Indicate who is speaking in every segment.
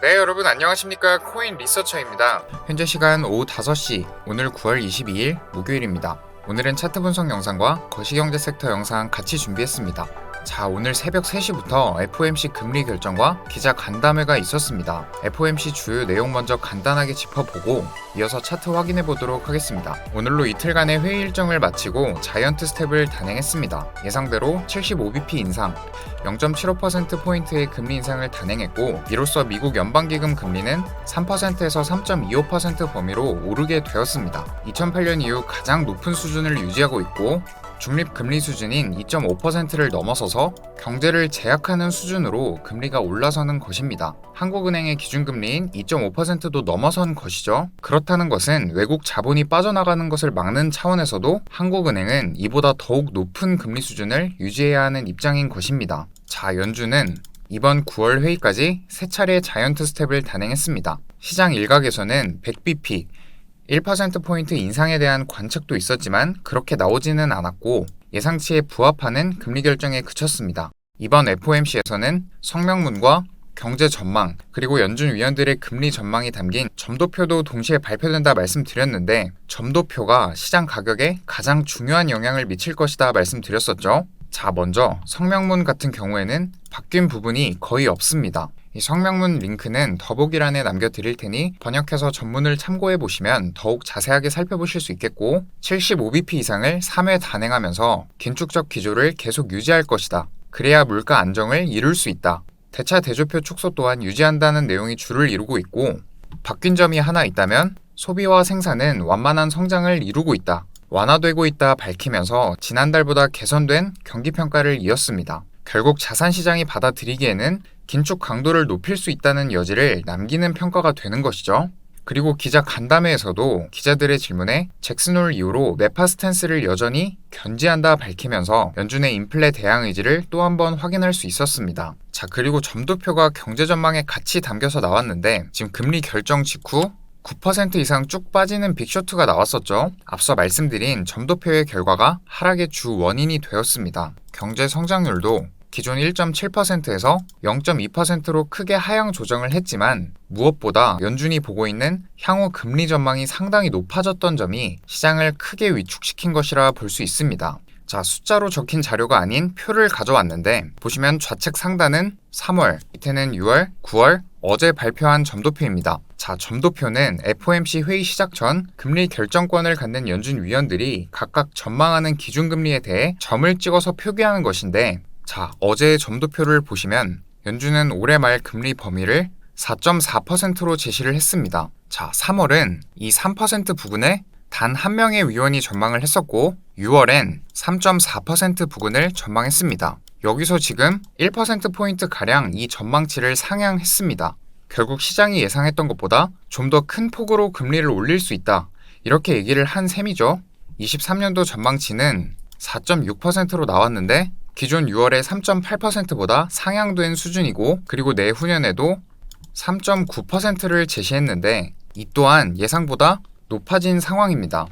Speaker 1: 네, 여러분 안녕하십니까. 코인 리서처입니다. 현재 시간 오후 5시, 오늘 9월 22일 목요일입니다. 오늘은 차트 분석 영상과 거시경제 섹터 영상 같이 준비했습니다. 자, 오늘 새벽 3시부터 FOMC 금리 결정과 기자 간담회가 있었습니다. FOMC 주요 내용 먼저 간단하게 짚어보고 이어서 차트 확인해 보도록 하겠습니다. 오늘로 이틀간의 회의 일정을 마치고 자이언트 스텝을 단행했습니다. 예상대로 75bp 인상, 0.75%포인트의 금리 인상을 단행했고, 이로써 미국 연방기금 금리는 3%에서 3.25% 범위로 오르게 되었습니다. 2008년 이후 가장 높은 수준을 유지하고 있고, 중립금리 수준인 2.5%를 넘어서서 경제를 제약하는 수준으로 금리가 올라서는 것입니다. 한국은행의 기준금리인 2.5%도 넘어선 것이죠. 그렇다는 것은 외국 자본이 빠져나가는 것을 막는 차원에서도 한국은행은 이보다 더욱 높은 금리 수준을 유지해야 하는 입장인 것입니다. 자, 연준은 이번 9월 회의까지 3차례 자이언트 스텝을 단행했습니다. 시장 일각에서는 100bp, 1%포인트 인상에 대한 관측도 있었지만 그렇게 나오지는 않았고 예상치에 부합하는 금리 결정에 그쳤습니다. 이번 FOMC에서는 성명문과 경제 전망, 그리고 연준 위원들의 금리 전망이 담긴 점도표도 동시에 발표된다 말씀드렸는데, 점도표가 시장 가격에 가장 중요한 영향을 미칠 것이다 말씀드렸었죠. 자, 먼저 성명문 같은 경우에는 바뀐 부분이 거의 없습니다. 이 성명문 링크는 더보기란에 남겨드릴 테니 번역해서 전문을 참고해 보시면 더욱 자세하게 살펴보실 수 있겠고, 75bp 이상을 3회 단행하면서 긴축적 기조를 계속 유지할 것이다. 그래야 물가 안정을 이룰 수 있다. 대차 대조표 축소 또한 유지한다는 내용이 주를 이루고 있고, 바뀐 점이 하나 있다면 소비와 생산은 완만한 성장을 이루고 있다. 완화되고 있다 밝히면서 지난달보다 개선된 경기평가를 이었습니다. 결국 자산시장이 받아들이기에는 긴축 강도를 높일 수 있다는 여지를 남기는 평가가 되는 것이죠. 그리고 기자 간담회에서도 기자들의 질문에 잭슨홀 이후로 매파 스탠스를 여전히 견지한다 밝히면서 연준의 인플레 대응 의지를 또 한 번 확인할 수 있었습니다. 자, 그리고 점도표가 경제 전망에 같이 담겨서 나왔는데, 지금 금리 결정 직후 9% 이상 쭉 빠지는 빅쇼트가 나왔었죠. 앞서 말씀드린 점도표의 결과가 하락의 주 원인이 되었습니다. 경제 성장률도 기존 1.7%에서 0.2%로 크게 하향 조정을 했지만, 무엇보다 연준이 보고 있는 향후 금리 전망이 상당히 높아졌던 점이 시장을 크게 위축시킨 것이라 볼 수 있습니다. 자, 숫자로 적힌 자료가 아닌 표를 가져왔는데, 보시면 좌측 상단은 3월, 밑에는 6월, 9월, 어제 발표한 점도표입니다. 자, 점도표는 FOMC 회의 시작 전 금리 결정권을 갖는 연준 위원들이 각각 전망하는 기준금리에 대해 점을 찍어서 표기하는 것인데, 자, 어제의 점도표를 보시면 연준은 올해 말 금리 범위를 4.4%로 제시를 했습니다. 자, 3월은 이 3% 부근에 단 한 명의 위원이 전망을 했었고, 6월엔 3.4% 부근을 전망했습니다. 여기서 지금 1%포인트가량 이 전망치를 상향했습니다. 결국 시장이 예상했던 것보다 좀 더 큰 폭으로 금리를 올릴 수 있다, 이렇게 얘기를 한 셈이죠. 23년도 전망치는 4.6%로 나왔는데 기존 6월에 3.8%보다 상향된 수준이고, 그리고 내후년에도 3.9%를 제시했는데 이 또한 예상보다 높아진 상황입니다.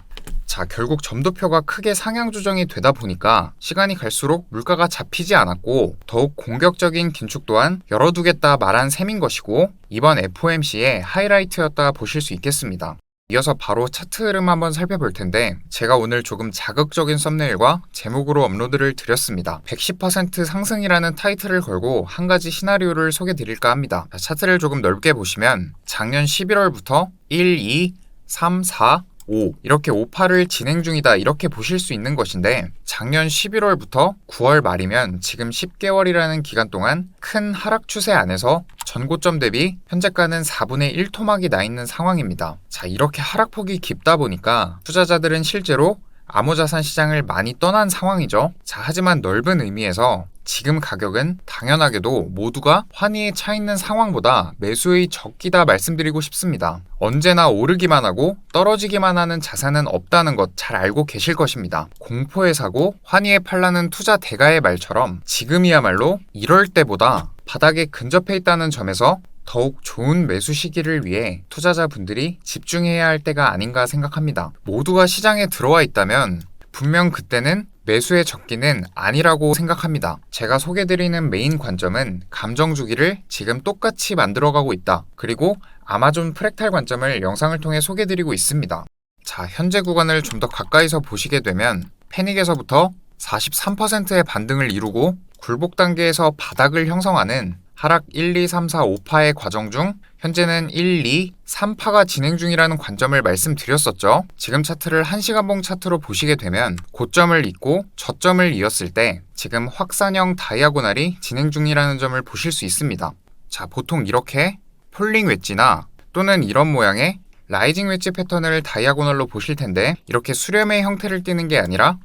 Speaker 1: 자, 결국 점도표가 크게 상향 조정이 되다 보니까 시간이 갈수록 물가가 잡히지 않았고 더욱 공격적인 긴축 또한 열어두겠다 말한 셈인 것이고, 이번 FOMC의 하이라이트였다 보실 수 있겠습니다. 이어서 바로 차트 흐름 한번 살펴볼 텐데, 제가 오늘 조금 자극적인 썸네일과 제목으로 업로드를 드렸습니다. 110% 상승이라는 타이틀을 걸고 한 가지 시나리오를 소개해 드릴까 합니다. 차트를 조금 넓게 보시면 작년 11월부터 1, 2, 3, 4, 5 이렇게 5파를 진행 중이다, 이렇게 보실 수 있는 것인데, 작년 11월부터 9월 말이면 지금 10개월이라는 기간 동안 큰 하락 추세 안에서 전고점 대비 현재가는 4분의 1 토막이 나 있는 상황입니다. 자, 이렇게 하락폭이 깊다 보니까 투자자들은 실제로 암호자산 시장을 많이 떠난 상황이죠. 자, 하지만 넓은 의미에서 지금 가격은 당연하게도 모두가 환희에 차 있는 상황보다 매수의 적기다 말씀드리고 싶습니다. 언제나 오르기만 하고 떨어지기만 하는 자산은 없다는 것 잘 알고 계실 것입니다. 공포의 사고, 환희에 팔라는 투자 대가의 말처럼 지금이야말로 이럴 때보다 바닥에 근접해 있다는 점에서 더욱 좋은 매수 시기를 위해 투자자분들이 집중해야 할 때가 아닌가 생각합니다. 모두가 시장에 들어와 있다면 분명 그때는 매수의 적기는 아니라고 생각합니다. 제가 소개드리는 메인 관점은 감정 주기를 지금 똑같이 만들어가고 있다. 그리고 아마존 프랙탈 관점을 영상을 통해 소개드리고 있습니다. 자, 현재 구간을 좀 더 가까이서 보시게 되면 패닉에서부터 43%의 반등을 이루고 굴복 단계에서 바닥을 형성하는 하락 1, 2, 3, 4, 5파의 과정 중 현재는 1, 2, 3파가 진행 중이라는 관점을 말씀드렸었죠. 지금 차트를 1시간봉 차트로 보시게 되면 고점을 잇고 저점을 이었을 때 지금 확산형 다이아고날이 진행 중이라는 점을 보실 수 있습니다. 자, 보통 이렇게 폴링 웨지나 또는 이런 모양의 라이징 웨지 패턴을 다이아고널로 보실 텐데 이렇게 수렴의 형태를 띠는 게 아니라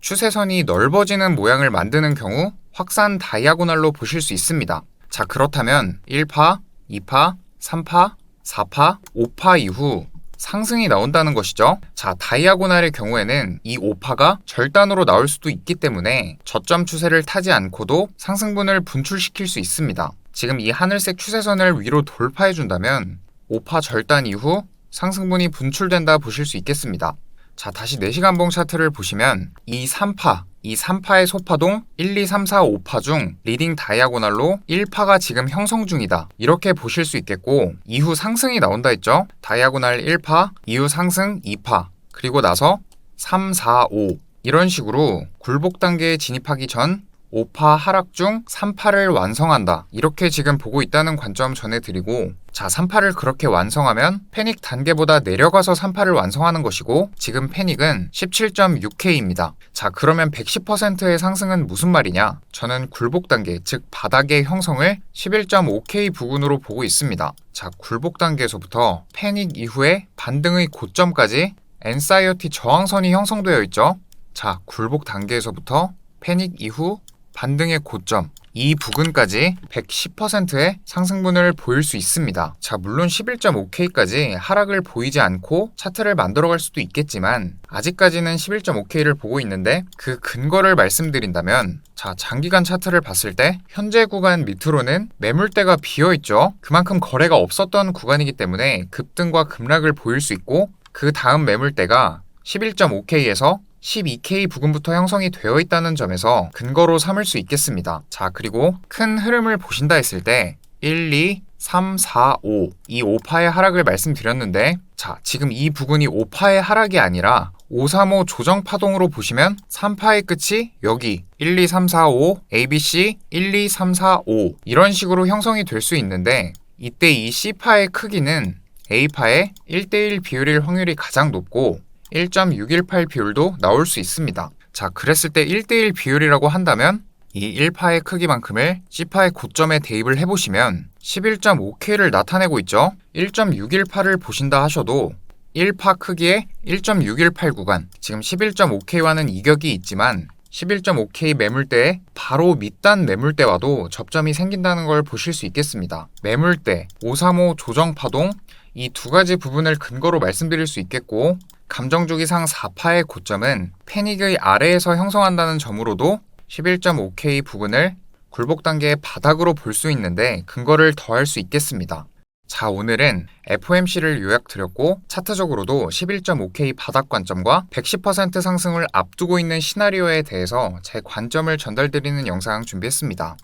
Speaker 1: 추세선이 넓어지는 모양을 만드는 경우 확산 다이아고널로 보실 수 있습니다. 자, 그렇다면 1파, 2파, 3파, 4파, 5파 이후 상승이 나온다는 것이죠. 자, 다이아고날의 경우에는 이 5파가 절단으로 나올 수도 있기 때문에 저점 추세를 타지 않고도 상승분을 분출시킬 수 있습니다. 지금 이 하늘색 추세선을 위로 돌파해준다면 5파 절단 이후 상승분이 분출된다 보실 수 있겠습니다. 자, 다시 4시간봉 차트를 보시면 이 3파의 소파동 1, 2, 3, 4, 5파 중 리딩 다이아고날로 1파가 지금 형성 중이다. 이렇게 보실 수 있겠고 이후 상승이 나온다 했죠. 다이아고날 1파, 이후 상승 2파, 그리고 나서 3, 4, 5 이런 식으로 굴복 단계에 진입하기 전 5파 하락 중 3파를 완성한다. 이렇게 지금 보고 있다는 관점 전해드리고 자, 3파를 그렇게 완성하면 패닉 단계보다 내려가서 3파를 완성하는 것이고 지금 패닉은 17.6K입니다. 자, 그러면 110%의 상승은 무슨 말이냐? 저는 굴복 단계, 즉 바닥의 형성을 11.5K 부근으로 보고 있습니다. 자, 굴복 단계에서부터 패닉 이후에 반등의 고점까지 엔사이어티 저항선이 형성되어 있죠. 자, 굴복 단계에서부터 패닉 이후 반등의 고점, 이 부근까지 110%의 상승분을 보일 수 있습니다. 자, 물론 11.5K까지 하락을 보이지 않고 차트를 만들어갈 수도 있겠지만 아직까지는 11.5K를 보고 있는데 그 근거를 말씀드린다면 자, 장기간 차트를 봤을 때 현재 구간 밑으로는 매물대가 비어있죠. 그만큼 거래가 없었던 구간이기 때문에 급등과 급락을 보일 수 있고 그 다음 매물대가 11.5K에서 12K 부근부터 형성이 되어 있다는 점에서 근거로 삼을 수 있겠습니다. 자, 그리고 큰 흐름을 보신다 했을 때 1, 2, 3, 4, 5 이 5파의 하락을 말씀드렸는데 자, 지금 이 부근이 5파의 하락이 아니라 5, 3, 5 조정 파동으로 보시면 3파의 끝이 여기 1, 2, 3, 4, 5 ABC 1, 2, 3, 4, 5 이런 식으로 형성이 될 수 있는데 이때 이 C파의 크기는 A파의 1대1 비율일 확률이 가장 높고 1.618 비율도 나올 수 있습니다. 자, 그랬을 때 1대1 비율이라고 한다면 이 1파의 크기만큼을 C파의 고점에 대입을 해보시면 11.5K를 나타내고 있죠. 1.618을 보신다 하셔도 1파 크기의 1.618 구간, 지금 11.5K와는 이격이 있지만 11.5K 매물대의 바로 밑단 매물대와도 접점이 생긴다는 걸 보실 수 있겠습니다. 매물대, 535 조정파동 이 두 가지 부분을 근거로 말씀드릴 수 있겠고 감정주기상 4파의 고점은 패닉의 아래에서 형성한다는 점으로도 11.5K 부분을 굴복 단계의 바닥으로 볼 수 있는데 근거를 더할 수 있겠습니다. 자, 오늘은 FOMC를 요약드렸고 차트적으로도 11.5K 바닥 관점과 110% 상승을 앞두고 있는 시나리오에 대해서 제 관점을 전달드리는 영상 준비했습니다.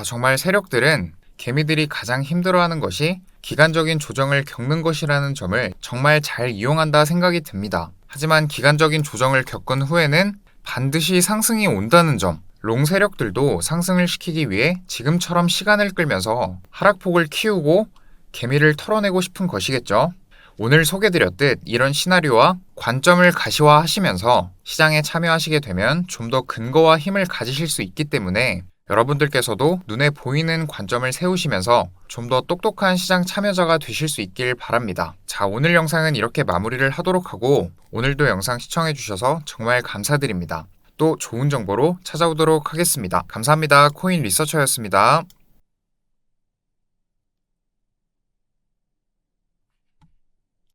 Speaker 1: 정말 세력들은 개미들이 가장 힘들어하는 것이 기간적인 조정을 겪는 것이라는 점을 정말 잘 이용한다 생각이 듭니다. 하지만 기간적인 조정을 겪은 후에는 반드시 상승이 온다는 점, 롱 세력들도 상승을 시키기 위해 지금처럼 시간을 끌면서 하락폭을 키우고 개미를 털어내고 싶은 것이겠죠. 오늘 소개드렸듯 이런 시나리오와 관점을 가시화하시면서 시장에 참여하시게 되면 좀 더 근거와 힘을 가지실 수 있기 때문에 여러분들께서도 눈에 보이는 관점을 세우시면서 좀 더 똑똑한 시장 참여자가 되실 수 있길 바랍니다. 자, 오늘 영상은 이렇게 마무리를 하도록 하고 오늘도 영상 시청해주셔서 정말 감사드립니다. 또 좋은 정보로 찾아오도록 하겠습니다. 감사합니다. 코인 리서처였습니다.